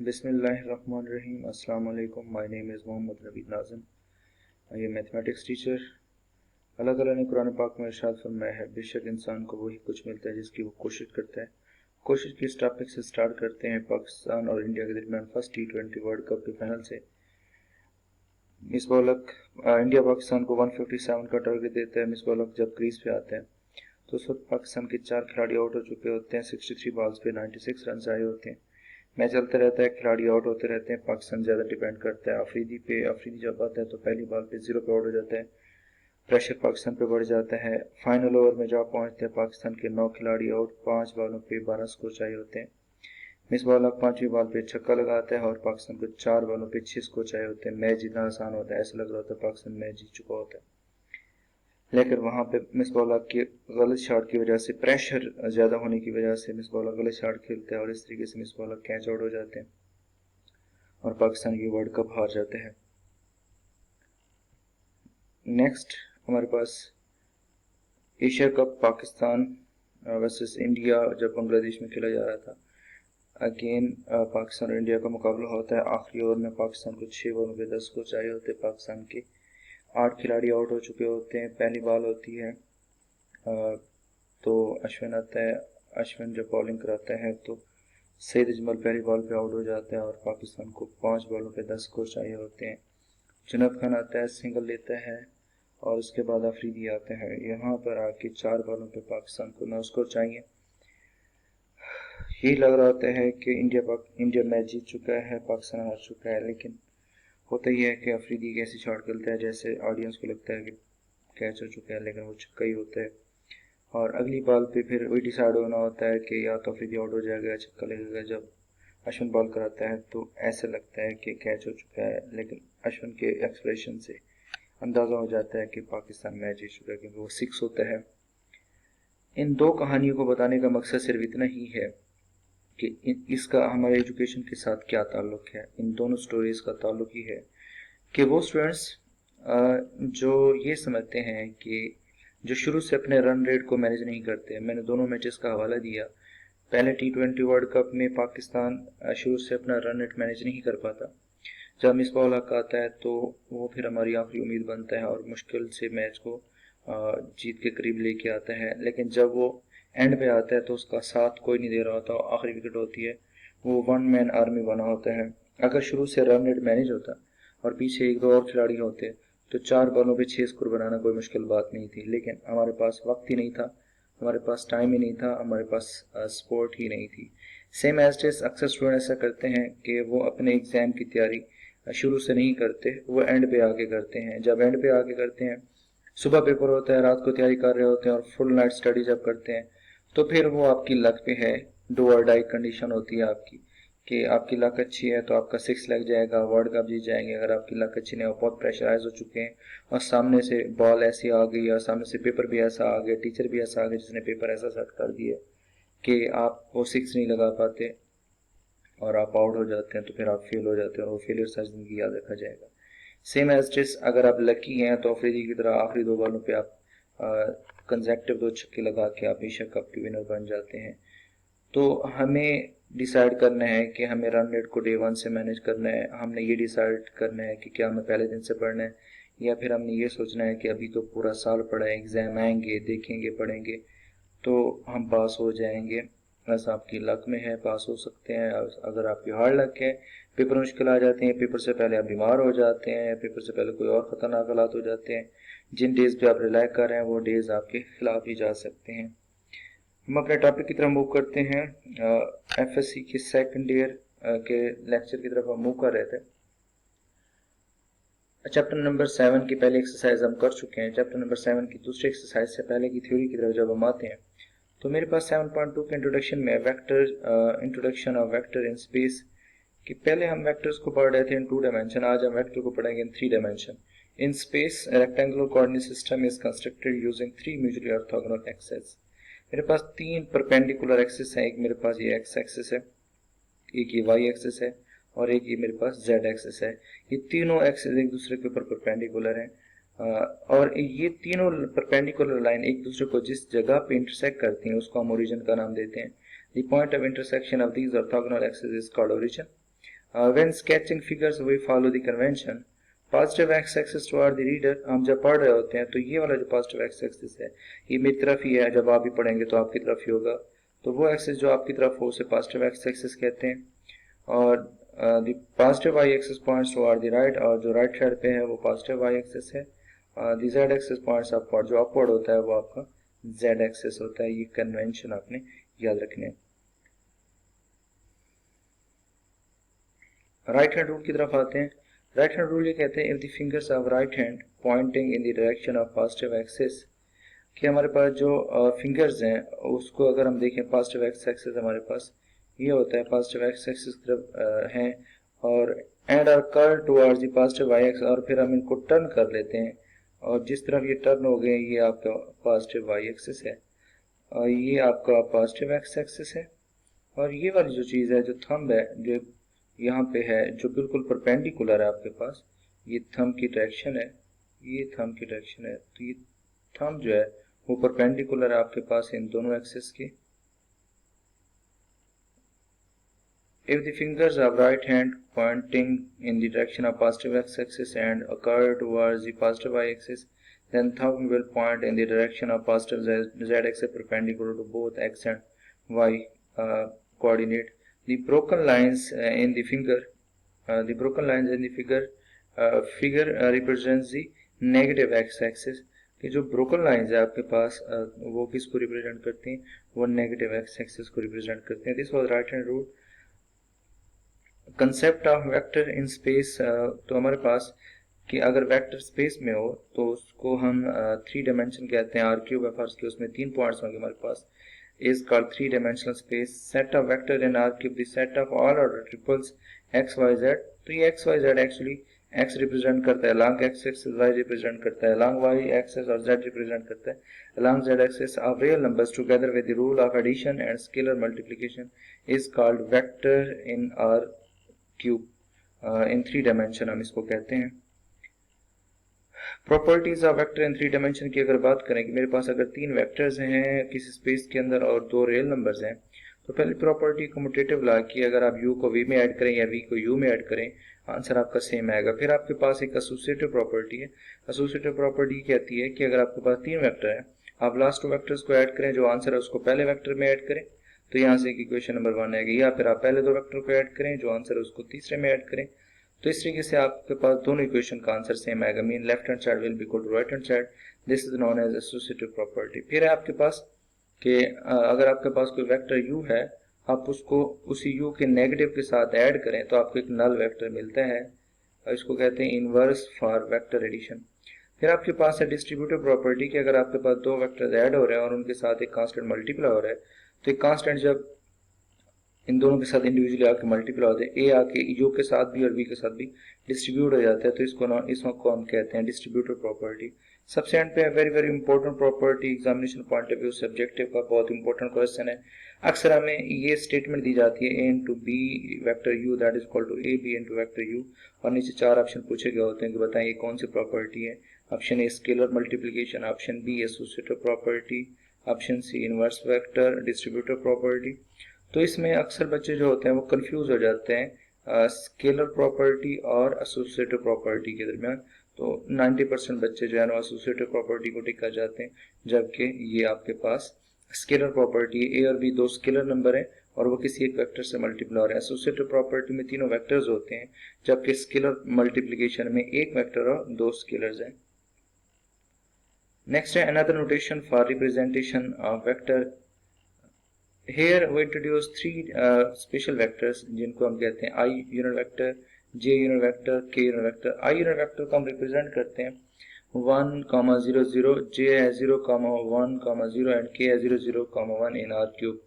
बिस्मिल्लाहिर्रहमानिर्रहीम। अस्सलाम वालेकुम। माय नेम इज़ मोहम्मद नबी नाज़िम। ये मैथमेटिक्स टीचर। अल्लाह ताला ने कुरान पाक में इरशाद फरमाया है, बेशक इंसान को वही कुछ मिलता है जिसकी वो कोशिश करता है। कोशिश की इस टॉपिक से स्टार्ट करते हैं पाकिस्तान और इंडिया के दरमियान फर्स्ट T20 वर्ल्ड कप के फाइनल से। मिस बॉलक इंडिया पाकिस्तान को 157 का टारगेट देता है। मिस बॉलक जब क्रीज पे आते हैं तो उस वक्त पाकिस्तान के 4 खिलाड़ी आउट हो चुके होते हैं। 63 बॉल्स पे 96 रन आए होते हैं। मैच चलता रहता है, खिलाड़ी आउट होते रहते हैं। पाकिस्तान ज़्यादा डिपेंड करता है अफरीदी पे। अफरीदी जब आता है तो पहली बॉल पे 0 पे आउट हो जाता है। प्रेशर पाकिस्तान पे बढ़ जाता है। फाइनल ओवर में जब पहुंचते हैं पाकिस्तान के 9 खिलाड़ी आउट, 5 बॉलों पे 12 स्कोर चाहिए होते हैं। मिस बॉलर 5वीं बॉल पे छक्का लगाता है और पाकिस्तान को 4 बॉलों पे 6 स्कोर चाहिए होते हैं। मैच जीतना आसान होता है, ऐसा लग रहा होता है पाकिस्तान मैच जीत चुका होता है, लेकिन वहां पे मिस बॉलर की गलत शॉट की वजह से, प्रेशर ज़्यादा होने की वजह से मिस बॉलर गलत शॉट खेलते हैं और इस तरीके से मिस बॉलर कैच आउट हो जाते हैं और पाकिस्तान की वर्ल्ड कप हार जाते हैं। नेक्स्ट हमारे पास Asia cup Pakistan versus India जब बांग्लादेश में खेला जा रहा था। अगेन पाकिस्तान और इंडिया का मुकाबला होता है। आखिरी ओवर में पाकिस्तान को 6 बॉलों पे 10 स्कोर चाहिए होते हैं। पाकिस्तान के 8 खिलाड़ी आउट हो चुके होते हैं। पहली बॉल होती है तो अश्विन आता है। अश्विन जब बॉलिंग कराता है तो सईद अजमल पहली बॉल पे आउट हो जाता है और पाकिस्तान को 5 बॉलों पे 10 स्कोर चाहिए होते हैं। जुनैद खान आता है, सिंगल लेता है और उसके बाद अफरीदी आता है। यहाँ पर आके 4 बॉलों पे पाकिस्तान को 9 स्कोर चाहिए। यही लग रहा होता है कि इंडिया मैच जीत चुका है, पाकिस्तान हार चुका है, लेकिन होता ही है कि अफरीदी एक ऐसी शॉट खेलता है जैसे ऑडियंस को लगता है कि कैच हो चुका है, लेकिन वो छक्का ही होता है और अगली बॉल पे फिर वही डिसाइड होना होता है कि या तो अफरीदी आउट हो जाएगा या छक्का लगेगा। जब अश्विन बॉल कराता है तो ऐसा लगता है कि कैच हो चुका है, लेकिन अश्विन के एक्सप्रेशन से अंदाज़ा हो जाता है कि पाकिस्तान मैच जीत चुका है क्योंकि वो 6 होता है। इन दो कहानियों को बताने का मकसद सिर्फ इतना ही है कि इसका हमारे एजुकेशन के साथ क्या ताल्लुक है। इन दोनों स्टोरीज का ताल्लुक ही है कि वो स्टूडेंट्स जो ये समझते हैं कि जो शुरू से अपने रन रेट को मैनेज नहीं करते। मैंने दोनों मैचेस का हवाला दिया। पहले T20 वर्ल्ड कप में पाकिस्तान शुरू से अपना रन रेट मैनेज नहीं कर पाता। जब मिस बॉल हक आता है तो वो फिर हमारी आखिरी उम्मीद बनता है और मुश्किल से मैच को जीत के करीब लेके आता है। लेकिन जब वो एंड पे आता है तो उसका साथ कोई नहीं दे रहा होता। आखिरी विकेट होती है, वो वन मैन आर्मी बना होता है। अगर शुरू से रन रेट मैनेज होता और पीछे 1-2 और खिलाड़ी होते तो 4 बॉलों पे 6 स्कोर बनाना कोई मुश्किल बात नहीं थी, लेकिन हमारे पास वक्त ही नहीं था, हमारे पास टाइम ही नहीं था, हमारे पास स्पोर्ट ही नहीं थी। सेम एज इट अक्सर स्टूडेंट ऐसा करते हैं कि वो अपने एग्जाम की तैयारी शुरू से नहीं करते, वो एंड पे आके करते हैं। जब एंड पे आके करते हैं, सुबह पेपर होता है, रात को तैयारी कर रहे होते हैं और फुल नाइट स्टडी जब करते हैं तो फिर वो आपकी लक पे है। डू और डाई कंडीशन होती है आपकी कि आपकी लक अच्छी है तो आपका 6 लग जाएगा, वर्ल्ड कप जीत जाएंगे। अगर आपकी लक अच्छी नहीं हो, बहुत प्रेशराइज हो चुके हैं और सामने से बॉल ऐसी आ गई और सामने से पेपर भी ऐसा आ गया, टीचर भी ऐसा आ गया जिसने पेपर ऐसा सेट कर दिया कि आप वो 6 नहीं लगा पाते और आप आउट हो जाते हैं, तो फिर आप फेल हो जाते हैं और वो फेलियर सारी जिंदगी याद रखा जाएगा। सेम एज इट इज अगर आप लकी हैं तो अफरीदी की तरह आखिरी 2 बॉलों पे आप कंसेक्टिव 2 छक्के लगा के आप एशिया कप के विनर बन जाते हैं। तो हमें डिसाइड करना है कि हमें रन रेट को डे 1 से मैनेज करना है। हमने ये डिसाइड करना है कि क्या हमें पहले दिन से पढ़ना है या फिर हमने ये सोचना है कि अभी तो पूरा साल पढ़ा है, एग्जाम आएंगे, देखेंगे, पढ़ेंगे तो हम पास हो जाएंगे। बस आपकी लक में है, पास हो सकते हैं। अगर आपकी हार्ड लक है, पेपर मुश्किल आ जाते हैं, पेपर से पहले आप बीमार हो जाते हैं, पेपर से पहले कोई और ख़तरनाक हालात हो जाते हैं, जिन डेज पे आप रिलाई कर रहे हैं वो डेज आपके खिलाफ ही जा सकते हैं। हम अपने टॉपिक की तरफ मूव करते हैं। FSC के सेकंड ईयर के लेक्चर की तरफ हम मूव कर रहे थे। चैप्टर नंबर 7 की पहली एक्सरसाइज हम कर चुके हैं। चैप्टर नंबर 7 की दूसरी एक्सरसाइज से पहले की थ्योरी की तरफ जब हम आते हैं तो मेरे पास 7.2 के इंट्रोडक्शन में introduction of vector in space कि पहले हम वेक्टर्स को पढ़ रहे थे इन 2 डायमेंशन, आज हम वेक्टर को पढ़ेंगे in 3 dimension. In space rectangular coordinate system is constructed using 3 mutually orthogonal axes. मेरे पास 3 परपेंडिकुलर एक्सिस है। एक मेरे पास ये एक्स एक्सिस है, एक ये वाई एक्सिस है और एक ये मेरे पास जेड एक्सिस है। ये तीनों एक्सिस एक दूसरे के ऊपर परपेंडिकुलर हैं और ये तीनों परपेंडिकुलर लाइन एक दूसरे को जिस जगह पे इंटरसेक्ट करती हैं उसको हम ओरिजिन का नाम देते हैं। The point of intersection of these orthogonal axis is called origin. When sketching figures we follow the convention. Positive X axis toward the reader, हम जब पढ़ रहे होते हैं तो ये वाला जो पॉजिटिव एक्स एक्सिस है ये मेरी तरफ ही है, जब आप भी पढ़ेंगे तो आपकी तरफ ही होगा, तो वो एक्सिस जो आपकी तरफ हो उसे पॉजिटिव एक्स एक्सिस कहते हैं। और the positive Y axis points toward the right, और जो राइट साइड पे है वो पॉजिटिव वाई एक्सिस है। The Z axis points upward, जो अपवर्ड होता है वो आपका जेड एक्सिस होता है। ये कन्वेंशन आपने याद रखने हैं। राइट हैंड रूल की तरफ आते हैं। राइट हैंड रूल ये कहते हैं if the fingers of right hand pointing in the direction of positive axis, कि हमारे पास जो फिंगर्स हैं उसको अगर हम देखें, पॉजिटिव एक्स एक्सिस हमारे पास ये होता है, पॉजिटिव एक्स एक्सिस की तरफ है, और and are curve towards the positive Y axis, और फिर हम इनको टर्न कर लेते हैं, और जिस तरफ ये टर्न हो गए ये आपका पॉजिटिव वाई एक्सिस है, और ये आपका पॉजिटिव एक्स एक्सिस है। और ये वाली जो चीज़ है, जो थंब है जो यहाँ पे है, जो बिल्कुल परपेंडिकुलर है आपके पास, ये थंब की डायरेक्शन है, ये थंब की डायरेक्शन है, तो ये थंब जो है वो परपेंडिकुलर है आपके पास इन दोनों एक्सिस के। If the fingers of right hand pointing in the direction of positive x-axis and a curve towards the positive y-axis, then thumb will point in the direction of positive z-axis perpendicular to both x and y coordinate. The broken lines in the figure represents the negative x-axis. कि जो broken lines है आपके पास वो किसको represent करती हैं, वो negative x axis को रिप्रेजेंट करते हैं। This was right hand rule. Concept of vector in space, तो हमारे पास कि अगर वेक्टर स्पेस में हो तो उसको हम 3 डायमेंशन कहते हैं, आर क्यूब है फर्स्ट के, उसमें 3 पॉइंट्स होंगे हमारे पास, is called 3 dimensional space. Set of vector in R cube, the set of all order triples X Y Z, तो ये X Y Z actually X represent करता है along X axis, Y represent करता है along Y axis, और Z represent करता है along Z axis of real numbers together with the rule of addition and scalar multiplication is called vector in R cube. In 3 dimension हम इसको कहते हैं। Properties of vector in 3 dimension की अगर बात करें कि मेरे पास अगर 3 वेक्टर्स हैं किसी स्पेस के अंदर और 2 रियल नंबर्स हैं, तो पहली प्रॉपर्टी कम्यूटेटिव लॉ की, अगर आप u को v में ऐड करें या v को u में ऐड करें आंसर आपका सेम आएगा। फिर आपके पास एक एसोसिएटिव प्रॉपर्टी है। एसोसिएटिव प्रॉपर्टी कहती है कि अगर आपके पास 3 वेक्टर है, आप लास्ट 2 वेक्टर्स को ऐड करें, जो आंसर है उसको पहले वेक्टर में ऐड करें, तो यहाँ से इक्वेशन नंबर 1 आएगी, या फिर आप पहले 2 वेक्टर को ऐड करें, जो आंसर है उसको तीसरे में ऐड करें, तो इस तरीके से आपके पास दोनों इक्वेशन का आंसर सेम आएगा। Mean left hand side will be equal to right hand side, this is known as associative property. फिर है आपके पास कि अगर आपके पास कोई वेक्टर u है, आप उसको उसी u के नेगेटिव के साथ ऐड करें तो आपको एक नल वेक्टर मिलता है, और इसको कहते हैं इनवर्स फॉर वेक्टर एडिशन। फिर आपके पास है डिस्ट्रीब्यूटिव प्रॉपर्टी कि अगर आपके पास 2 वेक्टर्स ऐड हो रहे हैं और उनके साथ एक कांस्टेंट मल्टीप्लाई हो रहा है, तो एक कांस्टेंट जब इन दोनों के साथ इंडिविजुअली आके मल्टीप्लाई होते हैं, ए आके यू के साथ भी और बी के साथ भी डिस्ट्रीब्यूट हो जाता है, तो इसको हम कहते हैं डिस्ट्रीब्यूटिव प्रॉपर्टी। सबसे एंड पे very very important property, examination point of view से ऑब्जेक्टिव का बहुत इंपॉर्टेंट क्वेश्चन है। अक्सर हमें ये स्टेटमेंट दी जाती है, A into B vector U that is equal to A B into vector U, और नीचे 4 ऑप्शन पूछे गए होते हैं कि बताएं ये कौन सी प्रॉपर्टी है। Option A scalar multiplication, option B associative property, option C inverse vector distributive property. तो इसमें अक्सर बच्चे जो होते हैं वो कंफ्यूज हो जाते हैं स्केलर प्रॉपर्टी और एसोसिएटिव प्रॉपर्टी के दरमियान, तो 90% बच्चे जो है ना एसोसिएटिव प्रॉपर्टी को टिक कर जाते हैं, जबकि ये आपके पास स्केलर प्रॉपर्टी है, ए और बी 2 स्केलर नंबर है और वो किसी एक वेक्टर से मल्टीप्लाई हो रहे हैं। एसोसिएटिव प्रॉपर्टी में तीनों वेक्टर्स होते हैं, जबकि स्केलर मल्टीप्लिकेशन में एक वेक्टर और 2 स्केलर्स हैं। नेक्स्ट है another notation for representation of vector. Here we introduce 3 special vectors जिनको हम कहते हैं I unit vector, J unit vector, K unit vector. I unit vector को हम रिप्रेजेंट करते हैं 1, 0, 0, J है 0, 1, 0 एंड K है 0, 0, 1 इन R क्यूब।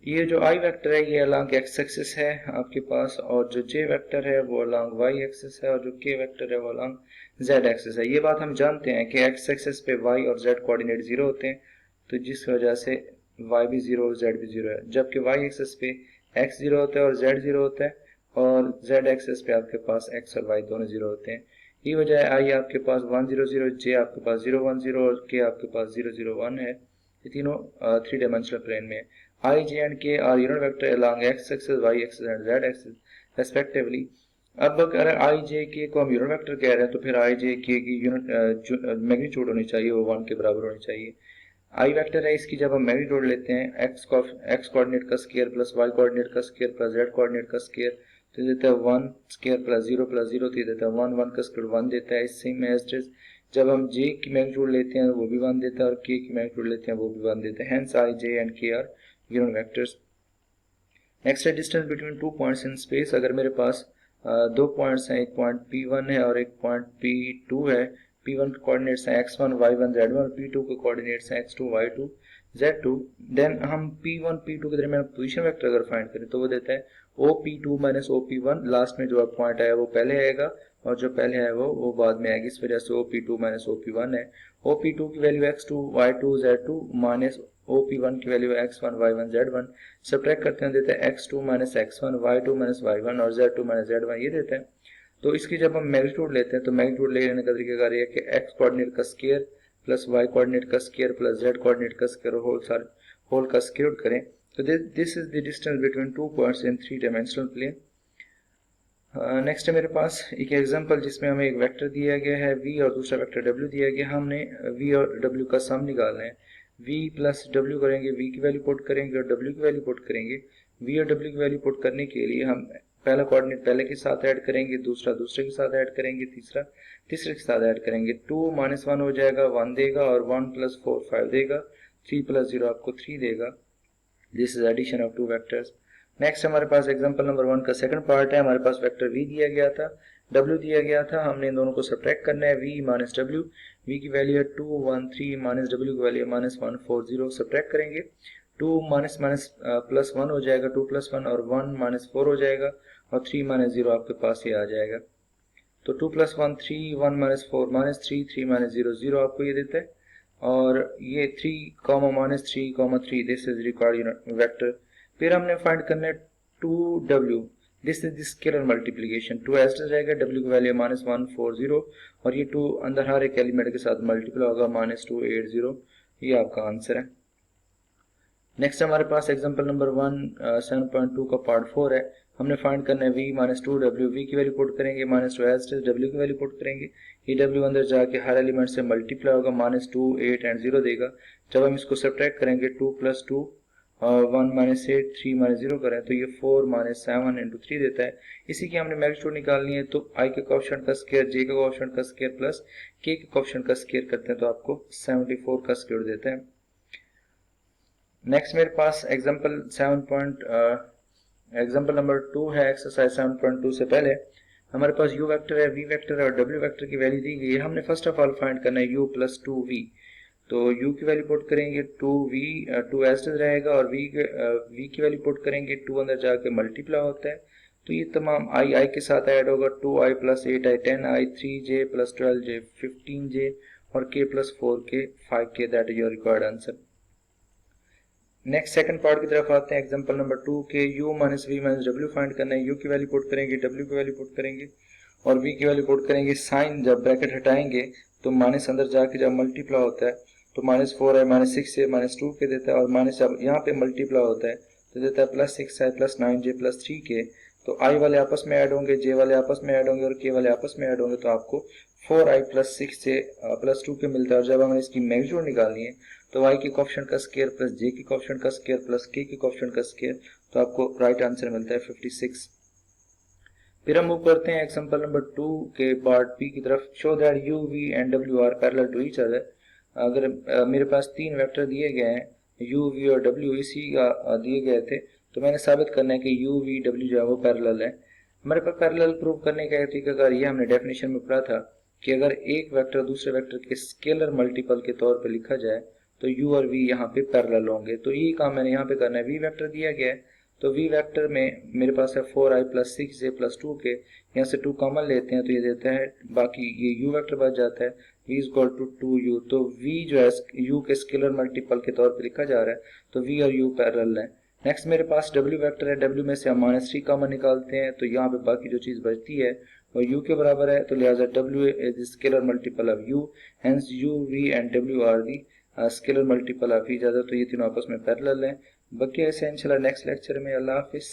ये जो I वेक्टर है ये अलॉन्ग X एक्सिस है आपके पास, और जो J वेक्टर है वो अलॉन्ग Y एक्सिस है, और जो K वेक्टर है वो अलॉन्ग Z एक्सिस है। ये बात हम जानते हैं कि X एक्सिस पे Y और Z कोऑर्डिनेट 0 होते हैं, तो जिस वजह से y भी 0 और z भी 0 है, जबकि y एक्सिस पे x 0 होता है और z 0 होता है, और z एक्सिस पे आपके पास x और y दोनों 0 होते हैं। ये वजह है i आपके पास 1, 0, 0, j आपके पास 0, 1, 0 और k आपके पास 0, 0, 1 है। ये तीनों 3 डायमेंशनल प्लेन में है। I, J and K are unit vector along x axis, y axis and z axis respectively. अब अगर I, J, K को हम यूनिट वेक्टर कह रहे हैं तो फिर I, J, K की यूनिट मैग्नीट्यूड होनी चाहिए, वो 1 के बराबर होनी चाहिए। I वेक्टर है, इसकी जब हम मैग्नीट्यूड लेते हैं x कोऑर्डिनेट का स्क्वायर प्लस y कोऑर्डिनेट का स्क्वायर प्लस z कोऑर्डिनेट का स्क्वायर, तो देता है 1 स्क्वायर प्लस 0 तो ये देता है 1, 1 का स्क्वायर 1 देता है। सेम एज इट इज जब हम j की मैग्नीट्यूड लेते हैं वो भी 1 देता है और k की मैग्नीट्यूड लेते हैं वो भी 1 देता है। Hence I, J and K are unit vectors. Next है distance between two points in space. अगर मेरे पास दो पॉइंट्स हैं, एक पॉइंट P1 है और एक पॉइंट P2 है। P1 के कोऑर्डिनेट्स हैं x1, y1, z1, P2 के कोऑर्डिनेट्स हैं x2, y2, z2। देन हम P1, P2 के दरमियान पोजीशन वेक्टर अगर फाइंड करें तो वो देता है OP2 माइनस OP1। लास्ट में जो पॉइंट आया वो पहले आएगा और जो पहले है वो बाद में आएगी, इस वजह से OP2 माइनस OP1 है। OP2 की value x2, y2, z2 minus OP1 की value x1, y1, z1। Subtract करते हैं देता है x2 minus x1, y2 minus y1 और z2 माइनस z1 ये देता है। तो इसकी जब हम मैग्नीट्यूड लेते हैं तो मैग्नीट्यूड लेने का तरीका है कि x कोऑर्डिनेट का स्क्वायर प्लस y कोऑर्डिनेट का स्क्वायर प्लस z कोऑर्डिनेट का स्क्वायर होल का स्क्वायर रूट करें। तो this is the distance between two points in 3 dimensional plane. Next है मेरे पास एक एग्जांपल जिसमें हमें एक वेक्टर दिया गया है v और दूसरा वेक्टर w दिया गया। हमने v और w का सम निकालना है। v प्लस w करेंगे, v की वैल्यू पुट करेंगे और w की वैल्यू पुट करेंगे। v और w की वैल्यू पुट करने के लिए हम पहला कोऑर्डिनेट पहले के साथ ऐड करेंगे, दूसरा दूसरे के साथ ऐड करेंगे, तीसरा तीसरे के साथ ऐड करेंगे। 2 माइनस 1 हो जाएगा, 1 देगा और 1 प्लस 4 5 देगा, 3 प्लस 0 आपको 3 देगा। This is addition of two vectors. Next हमारे पास एग्जांपल नंबर 1 का सेकंड पार्ट है। हमारे पास वेक्टर v दिया गया था, w दिया गया था। हमने इन दोनों को सब्ट्रैक्ट करना है, v माइनस w। v की वैल्यू है 2 1 3 माइनस w की वैल्यू है माइनस 1 4 0। सब्ट्रैक्ट करेंगे 2 माइनस माइनस प्लस 1 हो जाएगा, 2 प्लस 1 और 1 माइनस 4 हो जाएगा और 3 माइनस 0 आपके पास ये आ जाएगा। तो 2 प्लस 1 3, 1 माइनस 4 माइनस 3, 3 माइनस 0 0 आपको ये देता है। और ये 3 minus 3 this is required vector. फिर हमने फाइंड करना है 2w, this is the scalar multiplication. 2 ऐसे रहेगा, w की वैल्यू माइनस 1 4 0 और ये 2 अंदर हर एक एलिमेंट के साथ मल्टीप्लाई होगा माइनस 2 8 0। ये आपका आंसर है। नेक्स्ट हमारे पास एग्जांपल नंबर 1 7.2 का पार्ट 4 है। हमने फाइंड करना है v माइनस 2w। v की वैल्यू पुट करेंगे माइनस 2 एज w की वैल्यू पुट करेंगे। ये w अंदर जाके हर एलिमेंट से मल्टीप्लाई होगा, माइनस 2 8 एंड 0 देगा। जब हम इसको सब्ट्रैक्ट करेंगे 2 प्लस 2 1 माइनस 8 3 माइनस 0 करें तो ये 4 माइनस 7 इंटू 3 देता है। इसी की हमने मैग्नीट्यूड निकालनी है, तो i के कोएफिशिएंट का स्क्वायर, j के कोएफिशिएंट का स्क्वायर प्लस k के कोएफिशिएंट का स्क्वायर करते हैं तो आपको 74 का स्क्वायर देता है। नेक्स्ट मेरे पास एग्जांपल नंबर 2 है। एक्सरसाइज 7.2 से पहले हमारे पास u वेक्टर है, v वेक्टर है और w वेक्टर की वैल्यू दी गई है। हमने फर्स्ट ऑफ ऑल फाइंड करना है u प्लस 2v। तो u की वैल्यू पुट करेंगे 2v, 2 एज रहेगा और v की वैल्यू पुट करेंगे, 2 अंदर जाके मल्टीप्लाई होता है तो ये तमाम i के साथ ऐड होगा, 2i plus 8i 10i 3j plus 12j 15j और k plus 4k 5k। That is your required answer. Next second part की तरफ आते हैं। एग्जांपल नंबर 2 के u minus v minus w find करना है। u की वैल्यू पुट करेंगे, w की वैल्यू पुट करेंगे और v की वैल्यू पुट करेंगे। साइन जब ब्रैकेट हटाएंगे तो माइनस अंदर जाके जब मल्टीप्लाई होता है तो माइनस 4 है माइनस 6 है माइनस 2 के देता है और माइनस जब यहाँ पे मल्टीप्लाई होता है तो देता है प्लस 6 है प्लस 9j प्लस 3k। तो i वाले आपस में ऐड होंगे, j वाले आपस में ऐड होंगे और k वाले आपस में ऐड होंगे तो आपको 4i plus 6j plus 2k मिलता है। और जब हमें इसकी मैग्नीट्यूड निकालनी है तो y के कोएफिशिएंट का स्क्वायर प्लस j के कोएफिशिएंट का स्क्वायर प्लस k के कोएफिशिएंट का स्क्वायर तो आपको राइट आंसर मिलता है 56। फिर हम मूव करते हैं एग्जांपल नंबर 2 के पार्ट b की तरफ। Show that u v and w are parallel to each other. अगर मेरे पास 3 वेक्टर दिए गए हैं u v और w इसी का दिए गए थे तो मैंने साबित करना है कि u v w जो है वो पैरेलल है। हमारे पास पैरेलल प्रूव करने का तरीका ये हमने डेफिनेशन में पढ़ा था कि अगर एक वेक्टर दूसरे वेक्टर के स्केलर मल्टीपल के तौर पर लिखा जाए तो u और v यहाँ पे पैरेलल होंगे। तो यही काम मैंने यहाँ पे करना है। v वेक्टर दिया गया है तो v वेक्टर में मेरे पास है 4i plus 6j plus 2k। यहाँ से 2 कॉमन लेते हैं तो ये देता है, बाकी ये u वेक्टर बच जाता है v is equal to 2u। तो v जो है u के स्केलर मल्टीपल के तौर पर लिखा जा रहा है तो v और u पैरेलल है। नेक्स्ट मेरे पास w वेक्टर है, w में से हम माइनस 3 कॉमन निकालते हैं तो यहाँ पे बाकी जो चीज़ बचती है वो u के बराबर है। तो लिहाजा w is scalar multiple of u, hence u v and w are the scalar multiple of each other. तो ये तीनों आपस में पैरेलल हैं। बाकी ऐसे इंशाल्लाह नेक्स्ट लेक्चर में। अल्लाह हाफिज़।